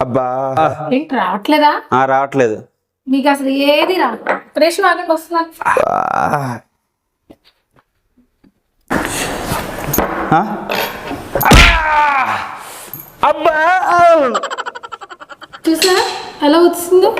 అబ్బా ఏంటి రావట్లేదా? రావట్లేదు. మీకు అసలు ఏది రా రేషన్ ఆగండి వస్తున్నాను. అబ్బా చూసా ఎలా వచ్చిందో.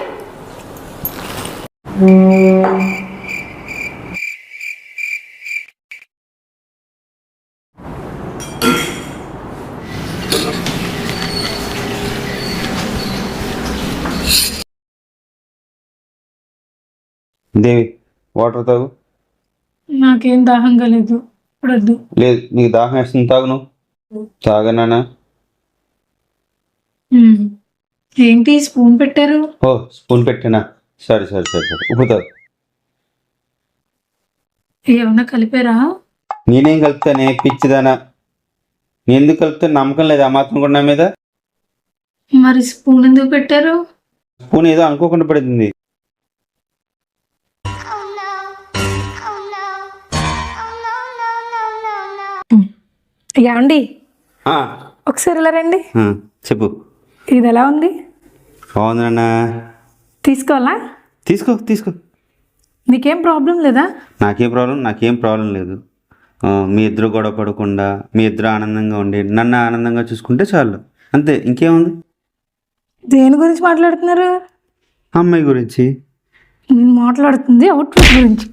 దేవి వాటర్ తాగు. నాకేం దాహం కాలేదు, ఇప్పుడు వద్దు. లేదు నీకు దాహం వేస్తుంది, తాగు. నువ్వు తాగనా? ఏంటి స్పూన్ పెట్టారు? ఓ స్పూన్ పెట్టినా, సరే సరే సరే సరే. ఉప్పు తాగు. ఏమన్నా కలిపారా? నేనేం కలుపుతానే పిచ్చిదానా? నేను ఎందుకు కలుపుతాను? నమ్మకం లేదు ఆ మాత్రం కూడా నా మీద. మరి స్పూన్ ఎందుకు పెట్టారు? స్పూన్ ఏదో అనుకోకుండా పడింది. ఏమండి ఒకసారి ఇలా రండి. చెప్పు. ఇది ఎలా ఉంది? బాగుంది నాన్న. తీసుకోవాలా? తీసుకో తీసుకో. నీకేం ప్రాబ్లం లేదా? నాకేం ప్రాబ్లం లేదు. మీ ఇద్దరు గొడవ పడకుండా, మీ ఇద్దరు ఆనందంగా ఉండి నన్ను ఆనందంగా చూసుకుంటే చాలు, అంతే. ఇంకేముంది? దేని గురించి మాట్లాడుతున్నారు? అమ్మాయి గురించి. నేను మాట్లాడుతుంది అవుట్ఫిట్ గురించి.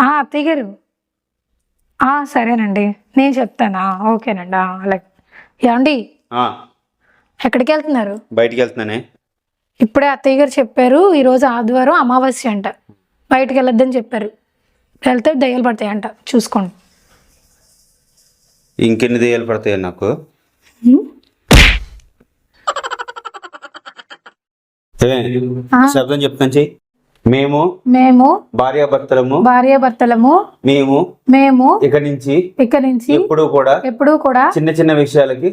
అత్తయ్య గారు, సరేనండి నేను చెప్తానా. ఓకేనండి. అలాగే. ఏమండి ఎక్కడికి వెళ్తున్నారు? బయటికి వెళ్తున్నానే. ఇప్పుడే అత్తయ్య గారు చెప్పారు ఈరోజు ఆదివారం అమావాస్య అంట, బయటకు వెళ్ళొద్దని చెప్పారు. వెళ్తే దయ్యాలు పడతాయంట, చూసుకోండి. ఇంకెన్ని దెయ్యాలు పడతాయి నాకు? శబ్దం చెప్తాను చెయ్యి. మేము భార్యాభర్తలము మేము ఇక నుంచి ఎప్పుడు కూడా చిన్న చిన్న విషయాలకి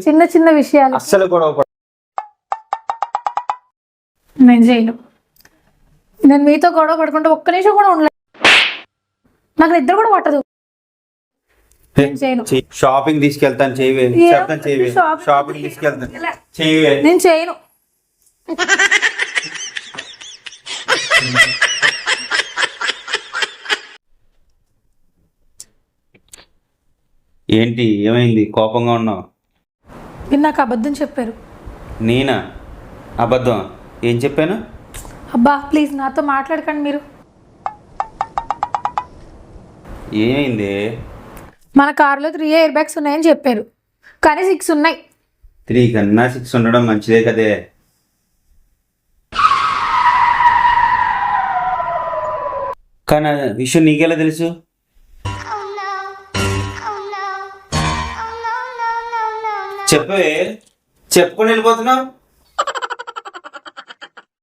అస్సలు గొడవ నేను చేయను. నేను మీతో గొడవ పడుకుంటే ఒక్క నిమిషం కూడా ఉండలేదు. నాకు నిద్ర కూడా పట్టదు. షాపింగ్ తీసుకెళ్తాను చేయవే. షాపింగ్ తీసుకెళ్తాను చేయవే. నేను చేయను. ఏంటి ఏమైంది? కోపంగా ఉన్నావు? మీరు నాకు అబద్ధం చెప్పారు. నేనా అబద్ధం? ఏం చెప్పాను? అబ్బా ప్లీజ్ నాతో మాట్లాడకండి మీరు. ఏమైంది? మన కారులో 3 ఎయిర్ బ్యాగ్స్ ఉన్నాయని చెప్పారు, కానీ 6 ఉన్నాయి. 3 కన్నా 6 ఉండడం మంచిదే కదే. కానీ విషయం నీకెలా తెలుసు? చెప్పే చెప్పుకొని వెళ్ళిపోతున్నావు.